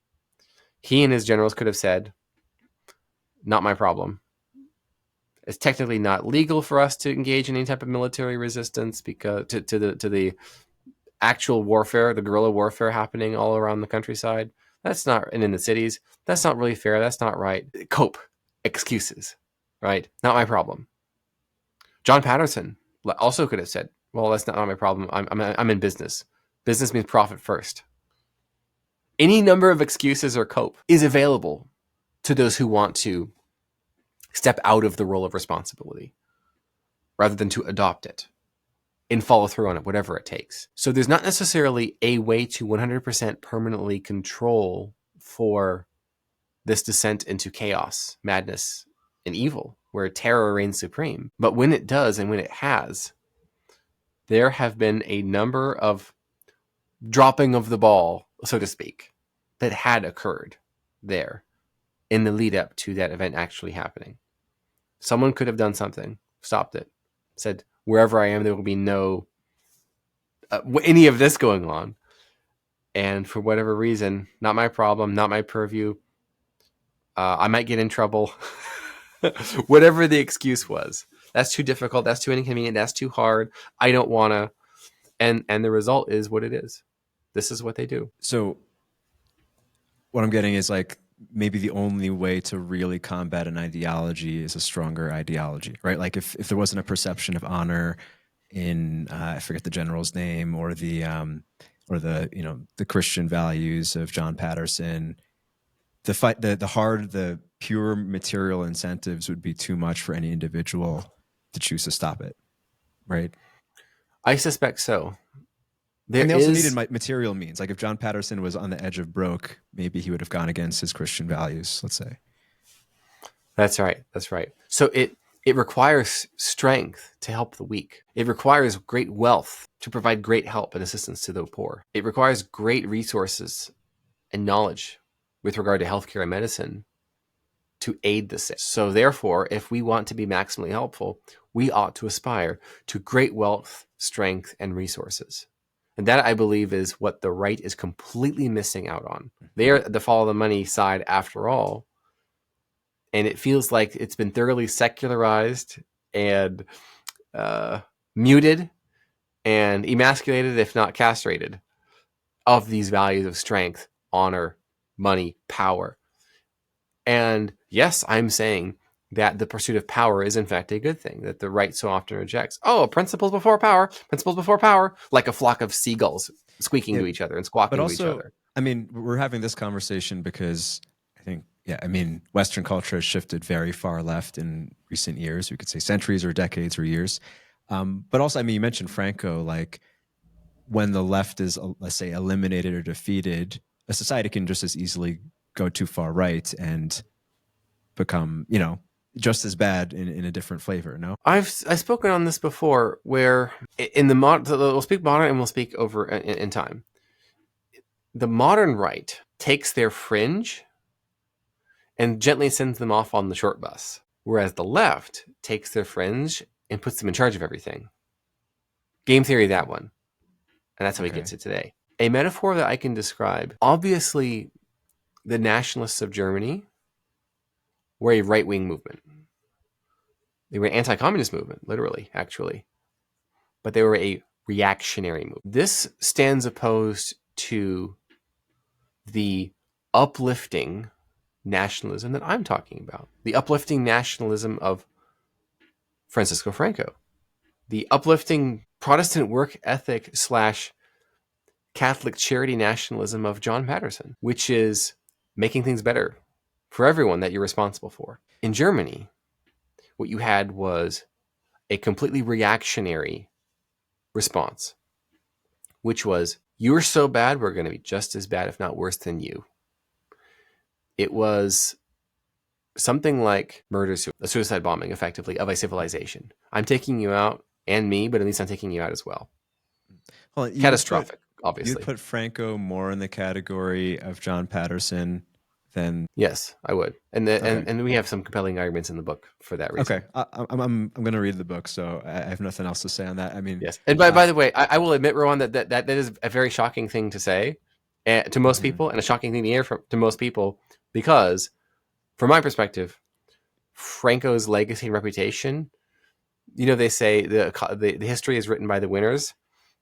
He and his generals could have said, not my problem. It's technically not legal for us to engage in any type of military resistance because to the actual warfare, the guerrilla warfare happening all around the countryside. That's not, and in the cities, that's not really fair. That's not right. Cope. Excuses. Right? Not my problem. John Patterson also could have said, well, that's not my problem. I'm in business. Business means profit first. Any number of excuses or cope is available to those who want to step out of the role of responsibility rather than to adopt it and follow through on it, whatever it takes. So there's not necessarily a way to 100% permanently control for this descent into chaos, madness, and evil, where terror reigns supreme. But when it does, and when it has, there have been a number of dropping of the ball, so to speak, that had occurred there in the lead up to that event actually happening. Someone could have done something, stopped it, said, wherever I am, there will be no any of this going on. And for whatever reason, not my problem, not my purview. I might get in trouble. Whatever the excuse was. That's too difficult. That's too inconvenient. That's too hard. I don't want to. And the result is what it is. This is what they do. So what I'm getting is like maybe the only way to really combat an ideology is a stronger ideology, right? Like if there wasn't a perception of honor in I forget the general's name or the the Christian values of John Patterson, the pure material incentives would be too much for any individual to choose to stop it, right? I suspect so. And they also needed material means. Like if John Patterson was on the edge of broke, maybe he would have gone against his Christian values, let's say. That's right. That's right. So it requires strength to help the weak. It requires great wealth to provide great help and assistance to the poor. It requires great resources and knowledge with regard to healthcare and medicine to aid the sick. So therefore, if we want to be maximally helpful, we ought to aspire to great wealth, strength, and resources. And that, I believe, is what the right is completely missing out on. They are the follow the money side after all. And it feels like it's been thoroughly secularized and muted and emasculated, if not castrated, of these values of strength, honor, money, power. And yes, I'm saying that the pursuit of power is in fact a good thing, that the right so often rejects. Oh, principles before power, like a flock of seagulls squeaking to each other and squawking to each other. I mean, we're having this conversation because I think, Western culture has shifted very far left in recent years. We could say centuries or decades or years. But also, you mentioned Franco, like when the left is, let's say, eliminated or defeated, a society can just as easily go too far right and become, just as bad in a different flavor. No, I've spoken on this before, where in the we'll speak modern and we'll speak over in time. The modern right takes their fringe and gently sends them off on the short bus, whereas the left takes their fringe and puts them in charge of everything. Game theory, that one, and that's how he gets it today. A metaphor that I can describe: obviously, the nationalists of Germany were a right-wing movement. They were an anti-communist movement, literally, actually. But they were a reactionary movement. This stands opposed to the uplifting nationalism that I'm talking about. The uplifting nationalism of Francisco Franco. The uplifting Protestant work ethic / Catholic charity nationalism of John Patterson, which is making things better for everyone that you're responsible for. In Germany, what you had was a completely reactionary response, which was, you're so bad, we're going to be just as bad, if not worse than you. It was something like murder, a suicide bombing, effectively, of a civilization. I'm taking you out, and me, but at least I'm taking you out as well. Well, Catastrophic, you'd obviously. put Franco more in the category of John Patterson than. Yes, I would, and Okay. and we have some compelling arguments in the book for that reason. Okay, I'm going to read the book, so I have nothing else to say on that. I mean, Yes, and by the way, I will admit, Rowan, that is a very shocking thing to say to most mhm. people, and a shocking thing to hear to most people, because from my perspective, Franco's legacy and reputation, they say the history is written by the winners,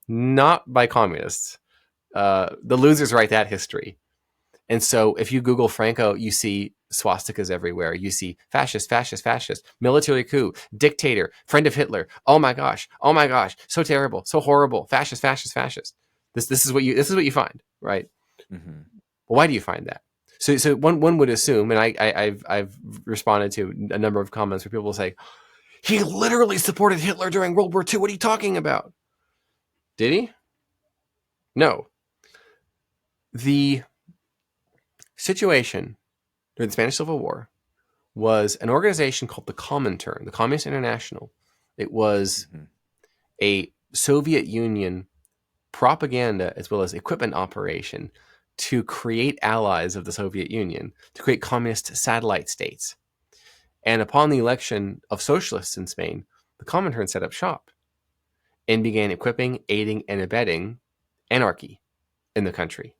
not by communists. The losers write that history. And so if you Google Franco, you see swastikas everywhere. You see fascist, fascist, fascist, military coup, dictator, friend of Hitler. Oh my gosh, so terrible, so horrible, fascist, fascist, fascist. This is what you find, right? Mm-hmm. Well, why do you find that? So one would assume, and I've responded to a number of comments where people will say, he literally supported Hitler during World War II. What are you talking about? Did he? No. The situation during the Spanish Civil War was an organization called the Comintern, the Communist International. It was a Soviet Union propaganda as well as equipment operation to create allies of the Soviet Union, to create communist satellite states. And upon the election of socialists in Spain, the Comintern set up shop and began equipping, aiding, and abetting anarchy in the country.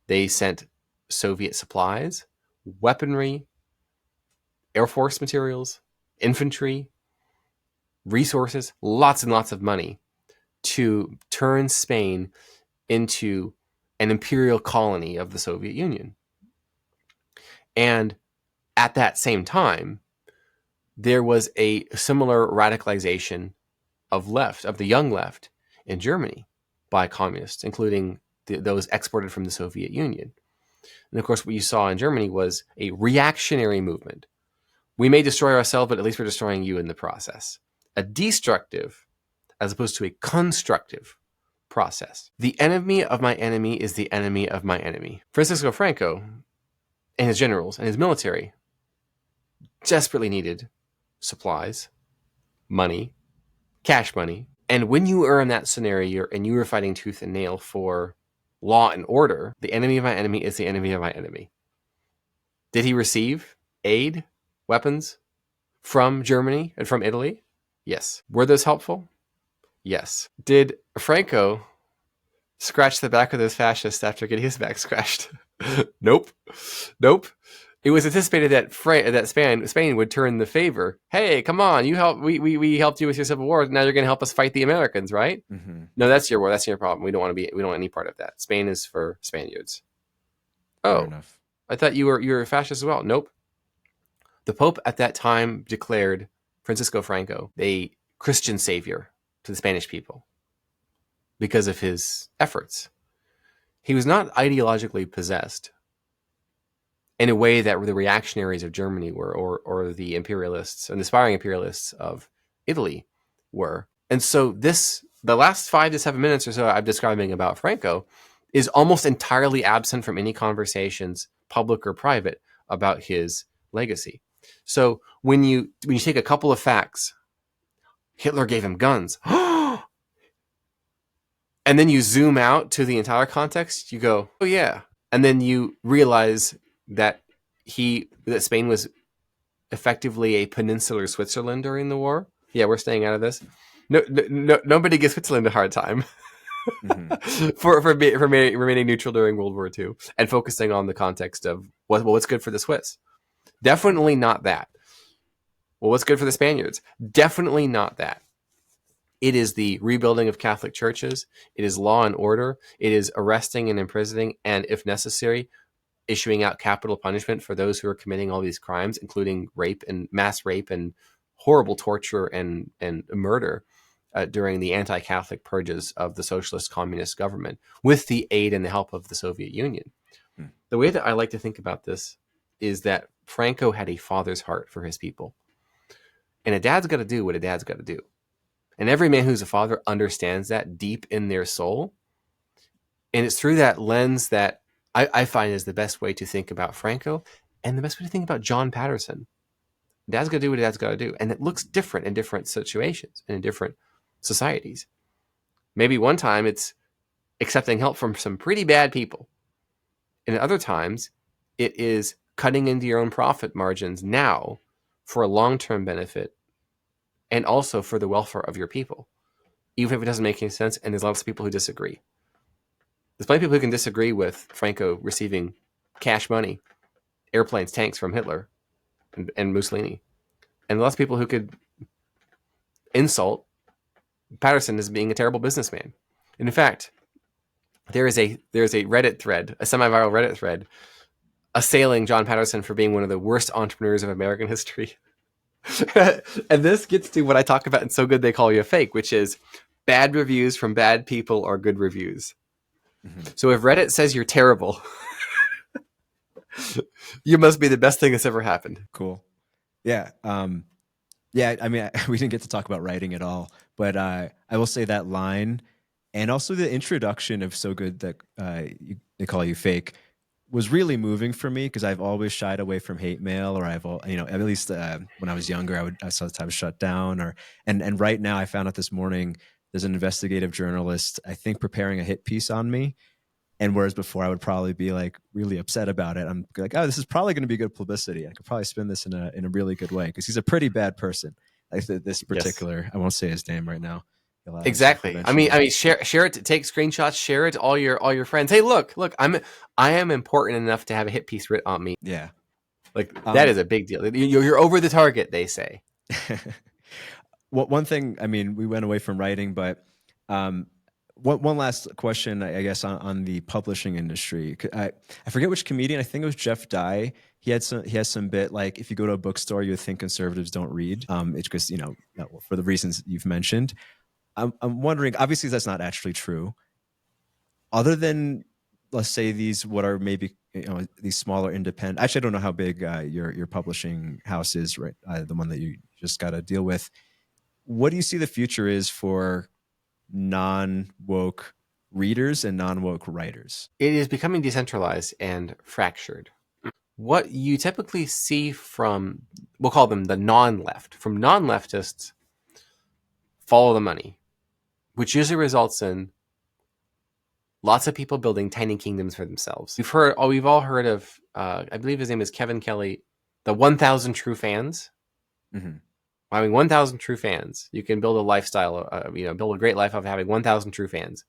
They sent Soviet supplies, weaponry, Air Force materials, infantry, resources, lots and lots of money to turn Spain into an imperial colony of the Soviet Union. And at that same time, there was a similar radicalization of the young left in Germany by communists, including those exported from the Soviet Union. And of course, what you saw in Germany was a reactionary movement. We may destroy ourselves, but at least we're destroying you in the process. A destructive, as opposed to a constructive process. The enemy of my enemy is the enemy of my enemy. Francisco Franco and his generals and his military desperately needed supplies, money, cash money. And when you are in that scenario and you are fighting tooth and nail for law and order, the enemy of my enemy is the enemy of my enemy. Did he receive aid, weapons from Germany and from Italy? Yes. Were those helpful? Yes. Did Franco scratch the back of those fascists after getting his back scratched? Nope. It was anticipated that Spain would turn the favor. Hey, come on, we helped you with your civil war. Now you're going to help us fight the Americans, right? Mm-hmm. No, that's your war. That's your problem. We don't want any part of that. Spain is for Spaniards. Fair Oh, enough. I thought you were a fascist as well. Nope. The Pope at that time declared Francisco Franco a Christian savior to the Spanish people because of his efforts. He was not ideologically possessed in a way that the reactionaries of Germany were, or the imperialists and the aspiring imperialists of Italy were. And so the last 5 to 7 minutes or so I'm describing about Franco is almost entirely absent from any conversations, public or private, about his legacy. So when you take a couple of facts, Hitler gave him guns, and then you zoom out to the entire context, you go, oh yeah. And then you realize that Spain was effectively a peninsular Switzerland during the war. Yeah, we're staying out of this. Nobody gives Switzerland a hard time for remaining neutral during World War II and focusing on the context of what's good for the Swiss. Definitely not that. Well, what's good for the Spaniards? Definitely not that. It is the rebuilding of Catholic churches. It is law and order. It is arresting and imprisoning, and if necessary, issuing out capital punishment for those who are committing all these crimes, including rape and mass rape and horrible torture and murder during the anti-Catholic purges of the socialist communist government with the aid and the help of the Soviet Union. The way that I like to think about this is that Franco had a father's heart for his people. And a dad's got to do what a dad's got to do. And every man who's a father understands that deep in their soul. And it's through that lens that I find is the best way to think about Franco And the best way to think about John Patterson, dad's got to do what dad's got to do. And it looks different in different situations and in different societies. Maybe one time it's accepting help from some pretty bad people. And at other times, it is cutting into your own profit margins now for a long-term benefit and also for the welfare of your people, even if it doesn't make any sense. And there's lots of people who disagree. There's plenty of people who can disagree with Franco receiving cash money, airplanes, tanks from Hitler and Mussolini. And lots of people who could insult Patterson as being a terrible businessman. And in fact, there's a Reddit thread, a semi-viral Reddit thread, assailing John Patterson for being one of the worst entrepreneurs of American history. And this gets to what I talk about in So Good They Call You a Fake, which is bad reviews from bad people are good reviews. Mm-hmm. So if Reddit says you're terrible, you must be the best thing that's ever happened. Cool. Yeah. Yeah. I mean, we didn't get to talk about writing at all, but I will say that line and also the introduction of So Good That They Call You Fake was really moving for me because I've always shied away from hate mail, or I've, at least when I was younger, I saw the shut down, and right now I found out this morning there's an investigative journalist, I think, preparing a hit piece on me. And whereas before I would probably be like really upset about it, I'm like, oh, this is probably going to be good publicity. I could probably spin this in a really good way because he's a pretty bad person. Like this particular, yes. I won't say his name right now. Exactly. I mean, share it. Take screenshots. Share it to all your friends. Hey, look. I am important enough to have a hit piece written on me. Yeah, like that is a big deal. You're over the target, they say. Well, one thing. I mean, we went away from writing, but one last question, I guess, on the publishing industry. I forget which comedian. I think it was Jeff Dye. He has some bit like, if you go to a bookstore, you would think conservatives don't read. It's because for the reasons you've mentioned. I'm wondering, obviously that's not actually true. Other than, let's say, these what are maybe these smaller independent. Actually, I don't know how big your publishing house is, right? The one that you just got to deal with. What do you see the future is for non-woke readers and non-woke writers? It is becoming decentralized and fractured. What you typically see from, we'll call them the non-left, from non-leftists, follow the money, which usually results in lots of people building tiny kingdoms for themselves. We've all heard of, I believe his name is Kevin Kelly, the 1,000 True Fans. Mm-hmm. Having 1,000 true fans, you can build a lifestyle, build a great life of having 1,000 true fans,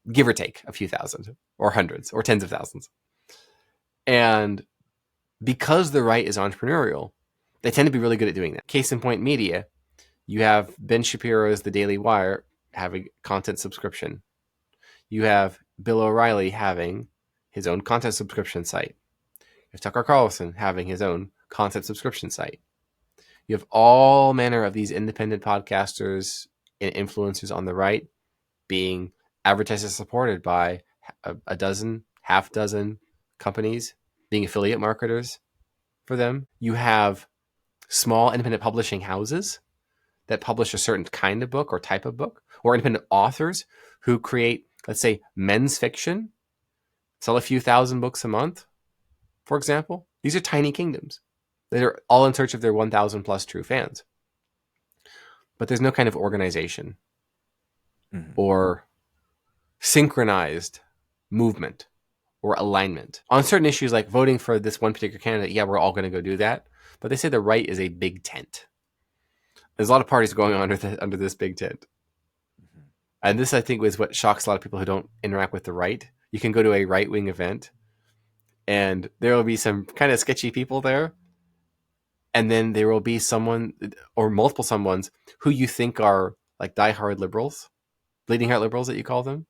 give or take a few thousand or hundreds or tens of thousands. And because the right is entrepreneurial, they tend to be really good at doing that. Case in point, media. You have Ben Shapiro's The Daily Wire having content subscription. You have Bill O'Reilly having his own content subscription site. You have Tucker Carlson having his own content subscription site. You have all manner of these independent podcasters and influencers on the right being advertised and supported by a dozen, half dozen companies being affiliate marketers for them. You have small independent publishing houses that publish a certain kind of book or type of book, or independent authors who create, let's say, men's fiction, sell a few thousand books a month, for example. These are tiny kingdoms. They're all in search of their 1,000 plus true fans. But there's no kind of organization or synchronized movement or alignment. On certain issues like voting for this one particular candidate, yeah, we're all going to go do that. But they say the right is a big tent. There's a lot of parties going on under this big tent. Mm-hmm. And this, I think, is what shocks a lot of people who don't interact with the right. You can go to a right-wing event, and there will be some kind of sketchy people there. And then there will be someone or multiple someones who you think are like diehard liberals, bleeding heart liberals that you call them.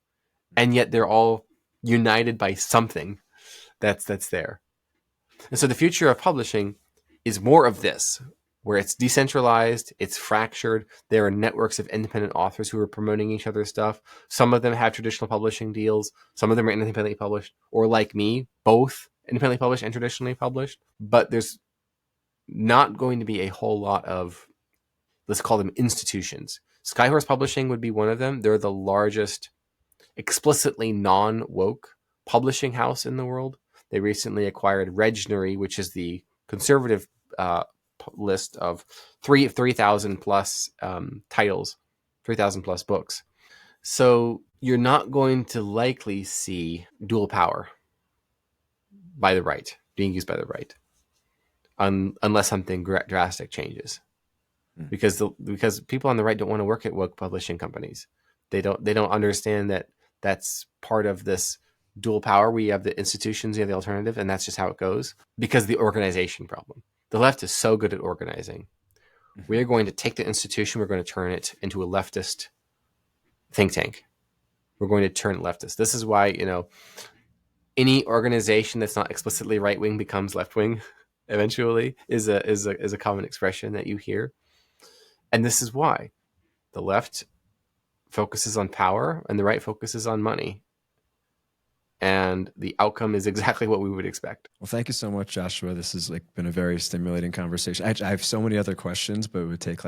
And yet they're all united by something that's there. And so the future of publishing is more of this, where it's decentralized, it's fractured. There are networks of independent authors who are promoting each other's stuff. Some of them have traditional publishing deals. Some of them are independently published, or like me, both independently published and traditionally published. But there's not going to be a whole lot of, let's call them institutions. Skyhorse Publishing would be one of them. They're the largest explicitly non-woke publishing house in the world. They recently acquired Regnery, which is the conservative list of 3,000 plus titles, 3,000 plus books. So you're not going to likely see dual power by the right, being used by the right, unless something drastic changes. Because people on the right don't want to work at woke publishing companies. They don't understand that that's part of this dual power. We have the institutions, you have the alternative, and that's just how it goes. Because the organization problem. The left is so good at organizing. We are going to take the institution, we're going to turn it into a leftist think tank. We're going to turn it leftist. This is why, any organization that's not explicitly right wing becomes left wing. Eventually, is a common expression that you hear, and this is why the left focuses on power and the right focuses on money, and the outcome is exactly what we would expect. Well, thank you so much, Joshua. This has been a very stimulating conversation. I have so many other questions, but it would take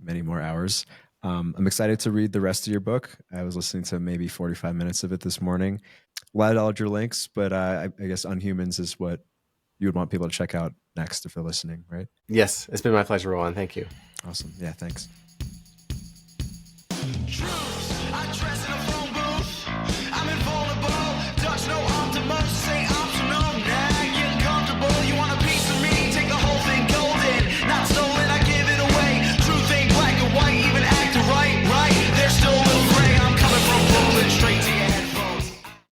many more hours. I'm excited to read the rest of your book. I was listening to maybe 45 minutes of it this morning. We'll add all your links, but I guess Unhumans is what you would want people to check out next if they're listening, right? Yes, it's been my pleasure, Rowan. Thank you. Awesome. Yeah, thanks. True.